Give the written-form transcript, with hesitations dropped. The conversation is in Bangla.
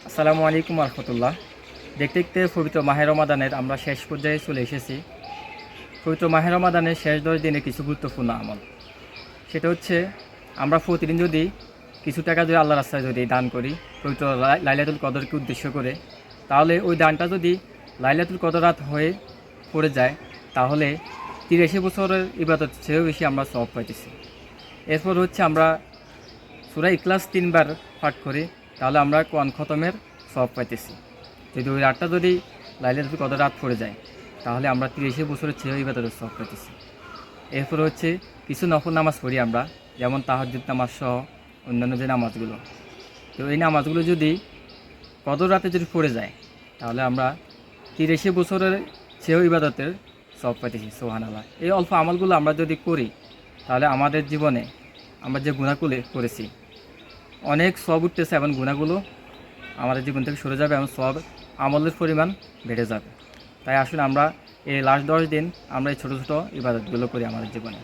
আসসালামু আলাইকুম রহমতুল্লাহ। দেখতে দেখতে পবিত্র মাহে রমাদানের আমরা শেষ পর্যায়ে চলে এসেছি। পবিত্র মাহে রমাদানের শেষ 10 দিনে কিছু গুরুত্বপূর্ণ আমল, সেটা হচ্ছে আমরা প্রতিদিন যদি কিছু টাকা যদি আল্লাহ রাস্তায় যদি দান করি পবিত্র লাইলাতুল কদরকে উদ্দেশ্য করে, তাহলে ওই দানটা যদি লাইলাতুল কদর রাত হয়ে পড়ে যায়, তাহলে 83 বছরের ইবাদত চেয়েও বেশি আমরা সওয়াব পাইতেছি। এরপর হচ্ছে আমরা সূরা ইখলাস 3 বার পাঠ করি, তাহলে আমরা কোরআন খতমের সওয়াব পাইতেছি। যদি ওই রাতটা যদি লাইলাতুল কদর রাত পড়ে যায়, তাহলে আমরা 83 বছরের চেয়েও ইবাদতের সওয়াব পাইতেছি। এরপর হচ্ছে কিছু নফল নামাজ পড়ি আমরা, যেমন তাহাজ্জুদ নামাজ সহ অন্যান্য যে নামাজগুলো। তো এই নামাজগুলো যদি কদর রাতে যদি পড়ে যায়, তাহলে আমরা 83 বছরের চেয়েও ইবাদতের সওয়াব পাইতেছি। সুবহানাল্লাহ। এই অল্প আমলগুলো আমরা যদি করি, তাহলে আমাদের জীবনে আমরা যে গুনাহগুলো করেছি অনেক সওয়াব উঠতেছে, এবং গুনাহগুলো আমাদের জীবন থেকে সরে যাবে এবং সওয়াব আমলের পরিমাণ বেড়ে যাবে। তাই আসলে আমরা এই লাস্ট 10 দিন আমরা এই ছোটো ছোটো ইবাদতগুলো করি আমাদের জীবনে।